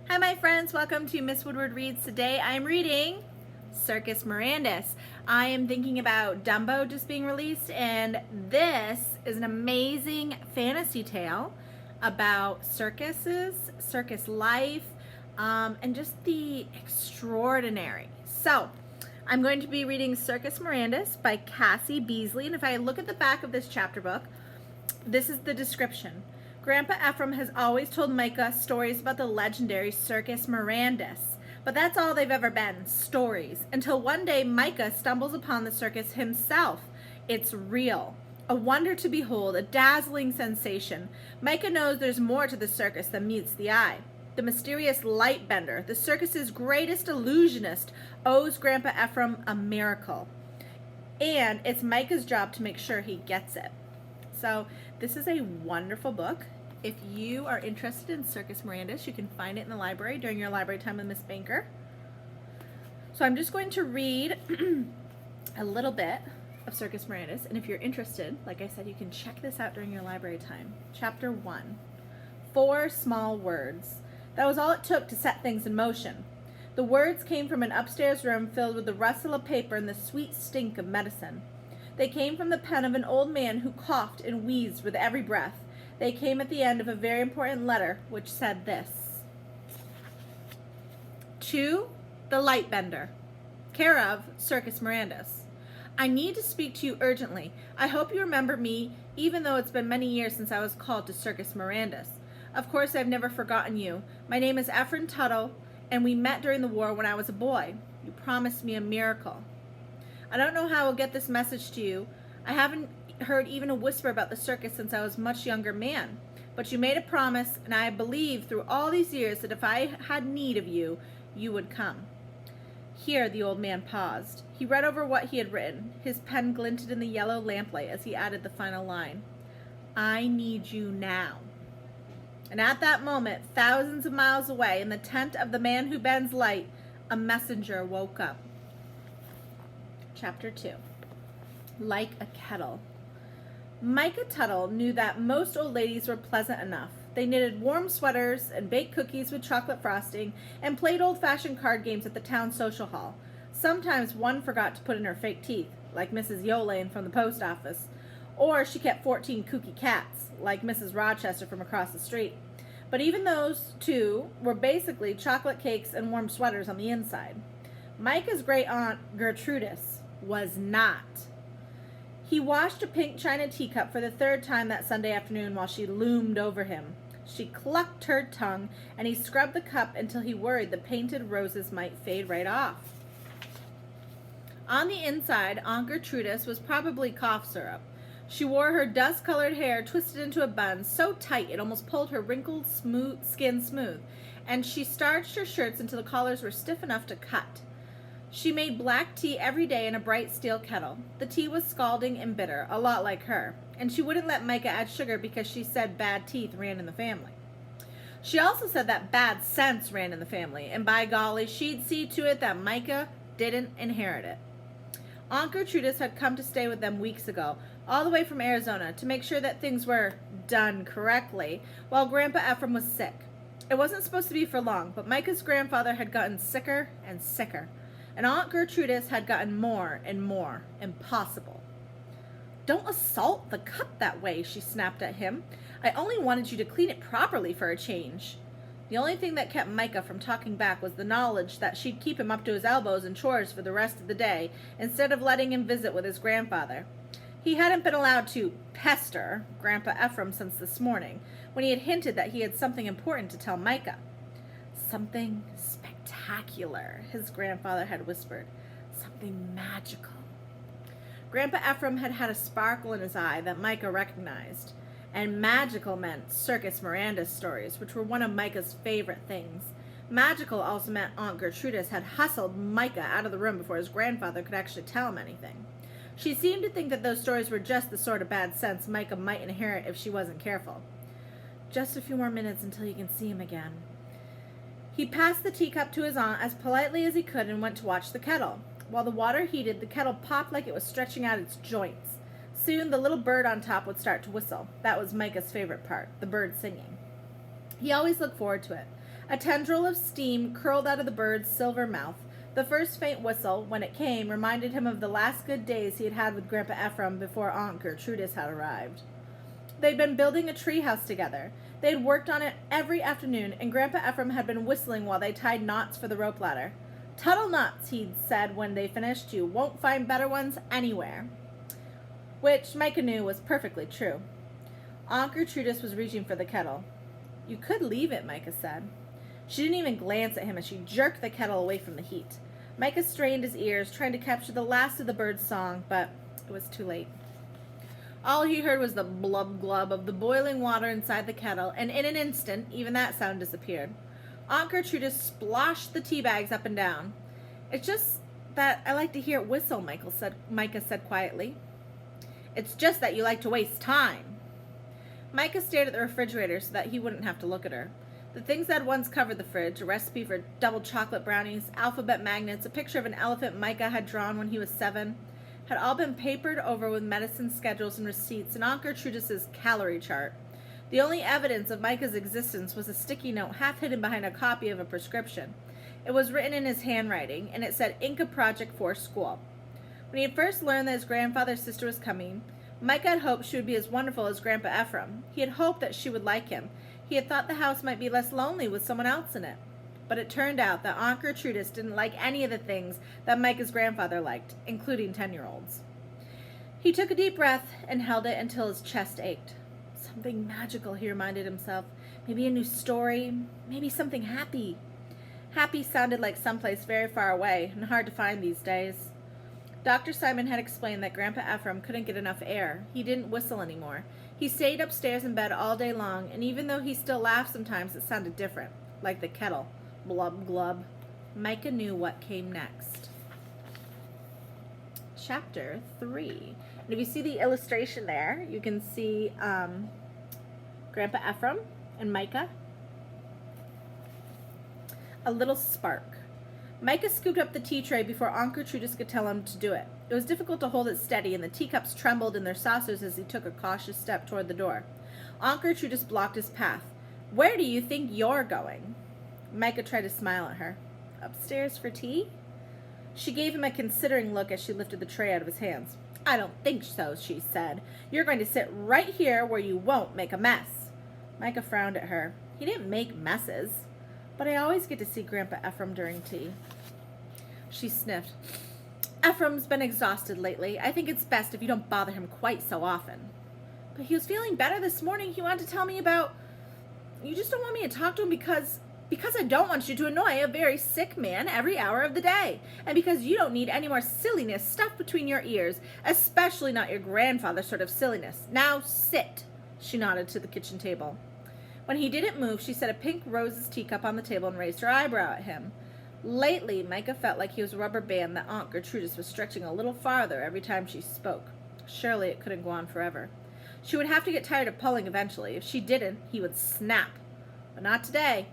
Hi my friends, welcome to Miss Woodward Reads. Today I'm reading Circus Mirandus. I am thinking about Dumbo just being released, and this is an amazing fantasy tale about circuses, circus life, and just the extraordinary. So I'm going to be reading Circus Mirandus by Cassie Beasley, and if I look at the back of this chapter book, this is the description. Grandpa Ephraim has always told Micah stories about the legendary Circus Mirandus, but that's all they've ever been, stories, until one day Micah stumbles upon the circus himself. It's real, a wonder to behold, a dazzling sensation. Micah knows there's more to the circus than meets the eye. The mysterious light bender, the circus's greatest illusionist, owes Grandpa Ephraim a miracle, and it's Micah's job to make sure he gets it. So this is a wonderful book. If you are interested in Circus Mirandus, you can find it in the library during your library time with Miss Banker. So I'm just going to read a little bit of Circus Mirandus, and if you're interested, like I said, you can check this out during your library time. Chapter 1, 4 small words. That was all it took to set things in motion. The words came from an upstairs room filled with the rustle of paper and the sweet stink of medicine. They came from the pen of an old man who coughed and wheezed with every breath. They came at the end of a very important letter, which said this: To the Lightbender, care of Circus Mirandus. I need to speak to you urgently. I hope you remember me, even though it's been many years since I was called to Circus Mirandus. Of course, I've never forgotten you. My name is Ephraim Tuttle, and we met during the war when I was a boy. You promised me a miracle. I don't know how I'll get this message to you. I haven't heard even a whisper about the circus since I was a much younger man. But you made a promise, and I believe through all these years that if I had need of you, you would come. Here the old man paused. He read over what he had written. His pen glinted in the yellow lamplight as he added the final line. I need you now. And at that moment, thousands of miles away, in the tent of the man who bends light, a messenger woke up. Chapter 2. Like a kettle. Micah Tuttle knew that most old ladies were pleasant enough. They knitted warm sweaters and baked cookies with chocolate frosting and played old-fashioned card games at the town social hall. Sometimes one forgot to put in her fake teeth, like Mrs. Yolane from the post office, or she kept 14 kooky cats, like Mrs. Rochester from across the street. But even those two were basically chocolate cakes and warm sweaters on the inside. Micah's great-aunt, Gertrudis, was not. He washed a pink china teacup for the third time that Sunday afternoon while she loomed over him. She clucked her tongue, and he scrubbed the cup until he worried the painted roses might fade right off. On the inside, Aunt Gertrudis was probably cough syrup. She wore her dust-colored hair twisted into a bun so tight it almost pulled her wrinkled skin smooth, and she starched her shirts until the collars were stiff enough to cut. She made black tea every day in a bright steel kettle. The tea was scalding and bitter, a lot like her, and she wouldn't let Micah add sugar because she said bad teeth ran in the family. She also said that bad sense ran in the family, and by golly, she'd see to it that Micah didn't inherit it. Aunt Gertrudis had come to stay with them weeks ago, all the way from Arizona, to make sure that things were done correctly, while Grandpa Ephraim was sick. It wasn't supposed to be for long, but Micah's grandfather had gotten sicker and sicker, and Aunt Gertrudis had gotten more and more impossible. Don't assault the cup that way, she snapped at him. I only wanted you to clean it properly for a change. The only thing that kept Micah from talking back was the knowledge that she'd keep him up to his elbows in chores for the rest of the day instead of letting him visit with his grandfather. He hadn't been allowed to pester Grandpa Ephraim since this morning, when he had hinted that he had something important to tell Micah. Something spectacular, his grandfather had whispered. Something magical. Grandpa Ephraim had had a sparkle in his eye that Micah recognized, and magical meant Circus Mirandus stories, which were one of Micah's favorite things. Magical also meant Aunt Gertrudis had hustled Micah out of the room before his grandfather could actually tell him anything. She seemed to think that those stories were just the sort of bad sense Micah might inherit if she wasn't careful. Just a few more minutes until you can see him again. He passed the teacup to his aunt as politely as he could and went to watch the kettle. While the water heated, the kettle popped like it was stretching out its joints. Soon the little bird on top would start to whistle. That was Micah's favorite part, the bird singing. He always looked forward to it. A tendril of steam curled out of the bird's silver mouth. The first faint whistle, when it came, reminded him of the last good days he had had with Grandpa Ephraim before Aunt Gertrudis had arrived. They'd been building a treehouse together. They had worked on it every afternoon, and Grandpa Ephraim had been whistling while they tied knots for the rope ladder. "Tuttle knots," he'd said when they finished. "You won't find better ones anywhere." Which Micah knew was perfectly true. Aunt Gertrudis was reaching for the kettle. "You could leave it," Micah said. She didn't even glance at him as she jerked the kettle away from the heat. Micah strained his ears, trying to capture the last of the bird's song, but it was too late. All he heard was the blub-glub of the boiling water inside the kettle, and in an instant, even that sound disappeared. Aunt Gertrude splashed the tea bags up and down. "It's just that I like to hear it whistle," Micah said quietly. "It's just that you like to waste time." Micah stared at the refrigerator so that he wouldn't have to look at her. The things that had once covered the fridge, a recipe for double chocolate brownies, alphabet magnets, a picture of an elephant Micah had drawn when he was 7, had all been papered over with medicine schedules and receipts and Aunt Gertrudis' calorie chart. The only evidence of Micah's existence was a sticky note half hidden behind a copy of a prescription. It was written in his handwriting, and it said Inca Project for School. When he had first learned that his grandfather's sister was coming, Micah had hoped she would be as wonderful as Grandpa Ephraim. He had hoped that she would like him. He had thought the house might be less lonely with someone else in it. But it turned out that Aunt Gertrudis didn't like any of the things that Micah's grandfather liked, including 10-year-olds. He took a deep breath and held it until his chest ached. Something magical, he reminded himself. Maybe a new story, maybe something happy. Happy sounded like someplace very far away and hard to find these days. Dr. Simon had explained that Grandpa Ephraim couldn't get enough air. He didn't whistle anymore. He stayed upstairs in bed all day long, and even though he still laughed sometimes, it sounded different, like the kettle. Blub, glub. Micah knew what came next. Chapter 3. And if you see the illustration there, you can see Grandpa Ephraim and Micah. A little spark. Micah scooped up the tea tray before Aunt Gertrudis could tell him to do it. It was difficult to hold it steady, and the teacups trembled in their saucers as he took a cautious step toward the door. Aunt Gertrudis blocked his path. "Where do you think you're going?" Micah tried to smile at her. "Upstairs for tea?" She gave him a considering look as she lifted the tray out of his hands. "I don't think so," she said. "You're going to sit right here where you won't make a mess." Micah frowned at her. He didn't make messes. "But I always get to see Grandpa Ephraim during tea." She sniffed. "Ephraim's been exhausted lately. I think it's best if you don't bother him quite so often." "But he was feeling better this morning. He wanted to tell me about—" "You just don't want me to talk to him because I don't want you to annoy a very sick man every hour of the day. And because you don't need any more silliness stuffed between your ears, especially not your grandfather's sort of silliness. Now sit." She nodded to the kitchen table. When he didn't move, she set a pink roses teacup on the table and raised her eyebrow at him. Lately, Micah felt like he was a rubber band that Aunt Gertrudis was stretching a little farther every time she spoke. Surely it couldn't go on forever. She would have to get tired of pulling eventually. If she didn't, he would snap. But not today.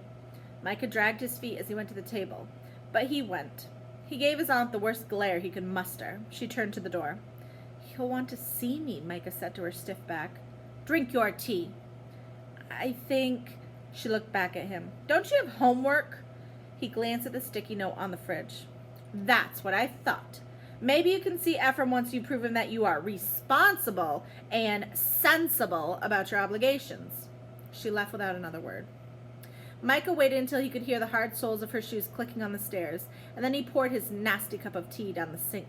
Micah dragged his feet as he went to the table. But he went. He gave his aunt the worst glare he could muster. She turned to the door. "He'll want to see me," Micah said to her stiff back. "Drink your tea." "I think—" She looked back at him. "Don't you have homework?" He glanced at the sticky note on the fridge. "That's what I thought. Maybe you can see Ephraim once you prove him that you are responsible and sensible about your obligations." She left without another word. Micah waited until he could hear the hard soles of her shoes clicking on the stairs, and then he poured his nasty cup of tea down the sink.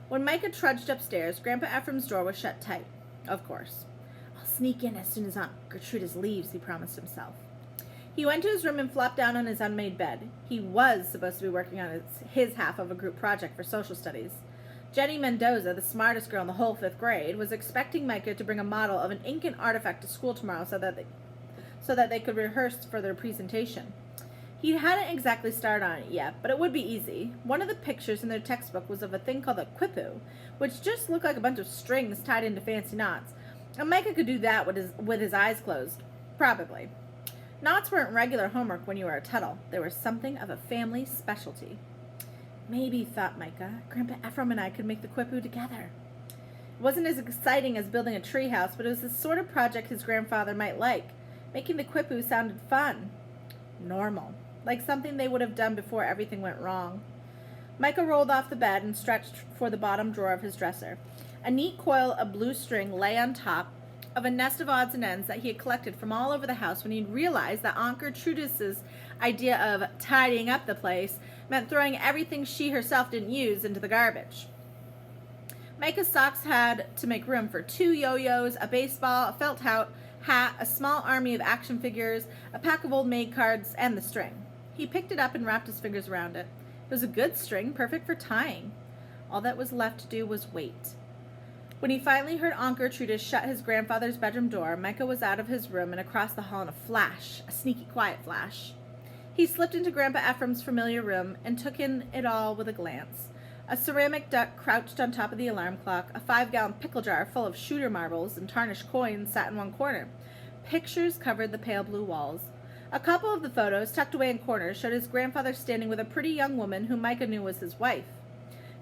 When Micah trudged upstairs, Grandpa Ephraim's door was shut tight. Of course. "I'll sneak in as soon as Aunt Gertrudis leaves," he promised himself. He went to his room and flopped down on his unmade bed. He was supposed to be working on his half of a group project for social studies. Jenny Mendoza, the smartest girl in the whole 5th grade, was expecting Micah to bring a model of an Incan artifact to school tomorrow so that they could rehearse for their presentation. He hadn't exactly started on it yet, but it would be easy. One of the pictures in their textbook was of a thing called a quipu, which just looked like a bunch of strings tied into fancy knots. And Micah could do that with his eyes closed. Probably. Knots weren't regular homework when you were a Tuttle. They were something of a family specialty. Maybe, thought Micah, Grandpa Ephraim and I could make the quipu together. It wasn't as exciting as building a treehouse, but it was the sort of project his grandfather might like. Making the quipu sounded fun. normal, like something they would have done before everything went wrong. Micah rolled off the bed and stretched for the bottom drawer of his dresser. A neat coil of blue string lay on top of a nest of odds and ends that he had collected from all over the house when he realized that Aunt Gertrudis's idea of tidying up the place meant throwing everything she herself didn't use into the garbage. Micah's socks had to make room for 2 yo-yos, a baseball, a felt hat, a small army of action figures, a pack of old maid cards, and the string. He picked it up and wrapped his fingers around it. It was a good string, perfect for tying. All that was left to do was wait. When he finally heard Aunt Gertrudis shut his grandfather's bedroom door, Micah was out of his room and across the hall in a flash, a sneaky, quiet flash. He slipped into Grandpa Ephraim's familiar room and took in it all with a glance. A ceramic duck crouched on top of the alarm clock. A 5-gallon pickle jar full of shooter marbles and tarnished coins sat in one corner. Pictures covered the pale blue walls. A couple of the photos, tucked away in corners, showed his grandfather standing with a pretty young woman whom Micah knew was his wife.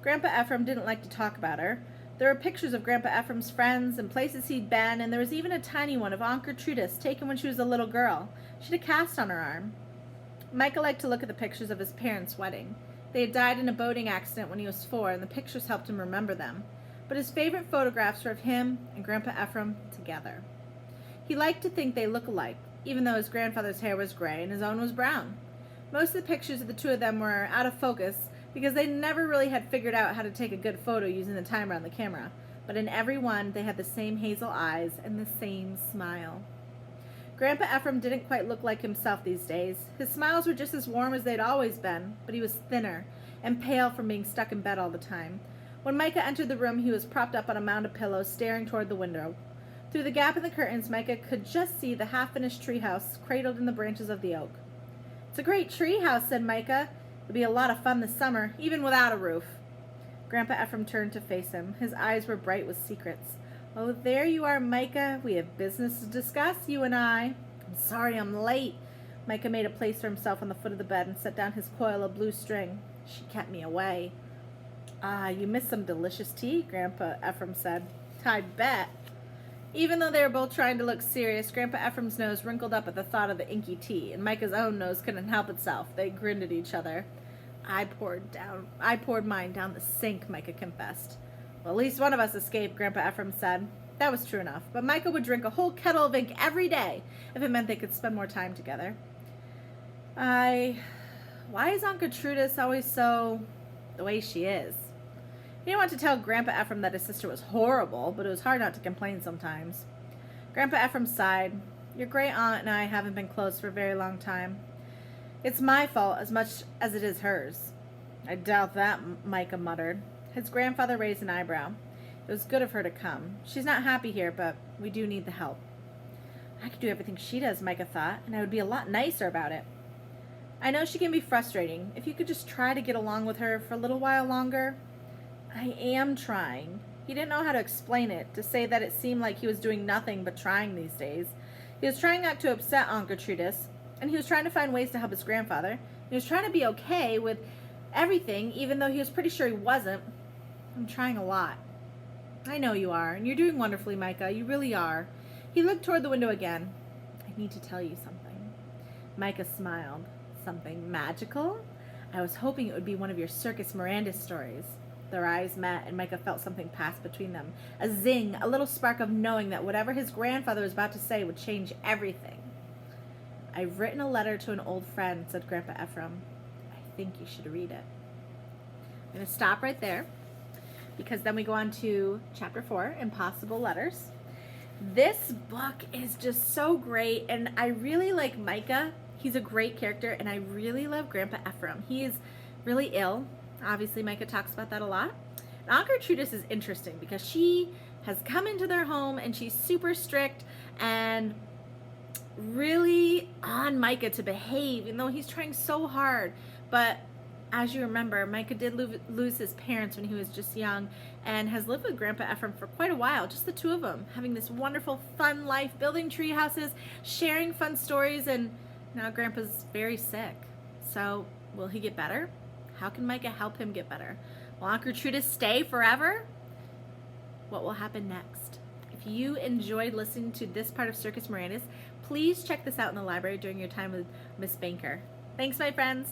Grandpa Ephraim didn't like to talk about her. There were pictures of Grandpa Ephraim's friends and places he'd been, and there was even a tiny one of Aunt Gertrudis, taken when she was a little girl. She had a cast on her arm. Micah liked to look at the pictures of his parents' wedding. They had died in a boating accident when he was 4, and the pictures helped him remember them. But his favorite photographs were of him and Grandpa Ephraim together. He liked to think they looked alike, even though his grandfather's hair was gray and his own was brown. Most of the pictures of the two of them were out of focus because they never really had figured out how to take a good photo using the timer on the camera. But in every one, they had the same hazel eyes and the same smile. Grandpa Ephraim didn't quite look like himself these days. His smiles were just as warm as they'd always been, but he was thinner and pale from being stuck in bed all the time. When Micah entered the room, he was propped up on a mound of pillows, staring toward the window. Through the gap in the curtains, Micah could just see the half-finished treehouse cradled in the branches of the oak. "It's a great treehouse," said Micah. "It'll be a lot of fun this summer, even without a roof." Grandpa Ephraim turned to face him. His eyes were bright with secrets. "Oh, there you are, Micah. We have business to discuss, you and I." "I'm sorry I'm late." Micah made a place for himself on the foot of the bed and set down his coil of blue string. "She kept me away." "Ah, you missed some delicious tea," Grandpa Ephraim said. "I bet." Even though they were both trying to look serious, Grandpa Ephraim's nose wrinkled up at the thought of the inky tea, and Micah's own nose couldn't help itself. They grinned at each other. I poured mine down the sink," Micah confessed. "Well, at least one of us escaped," Grandpa Ephraim said. That was true enough, but Micah would drink a whole kettle of ink every day if it meant they could spend more time together. Why is Aunt Gertrudis always so the way she is? He didn't want to tell Grandpa Ephraim that his sister was horrible, but it was hard not to complain sometimes. Grandpa Ephraim sighed. "Your great aunt and I haven't been close for a very long time. It's my fault as much as it is hers." "I doubt that," Micah muttered. His grandfather raised an eyebrow. "It was good of her to come. She's not happy here, but we do need the help." "I could do everything she does," Micah thought, "and I would be a lot nicer about it." "I know she can be frustrating. If you could just try to get along with her for a little while longer." "I am trying." He didn't know how to explain it, to say that it seemed like he was doing nothing but trying these days. He was trying not to upset Aunt Gertrudis, and he was trying to find ways to help his grandfather. He was trying to be okay with everything, even though he was pretty sure he wasn't. "I'm trying a lot." "I know you are, and you're doing wonderfully, Micah. You really are." He looked toward the window again. "I need to tell you something." Micah smiled. "Something magical? I was hoping it would be one of your Circus Mirandus stories." Their eyes met, and Micah felt something pass between them. A zing, a little spark of knowing that whatever his grandfather was about to say would change everything. "I've written a letter to an old friend," said Grandpa Ephraim. "I think you should read it." I'm going to stop right there, because then we go on to Chapter 4, Impossible Letters. This book is just so great, and I really like Micah. He's a great character, and I really love Grandpa Ephraim. He is really ill. Obviously, Micah talks about that a lot. And Aunt Gertrudis is interesting because she has come into their home, and she's super strict and really on Micah to behave, even though he's trying so hard. But as you remember, Micah did lose his parents when he was just young and has lived with Grandpa Ephraim for quite a while, just the two of them, having this wonderful, fun life, building tree houses, sharing fun stories, and now Grandpa's very sick. So, will he get better? How can Micah help him get better? Will Aunt Gertrudis stay forever? What will happen next? If you enjoyed listening to this part of Circus Mirandus, Please check this out in the library during your time with Miss Banker. Thanks, my friends.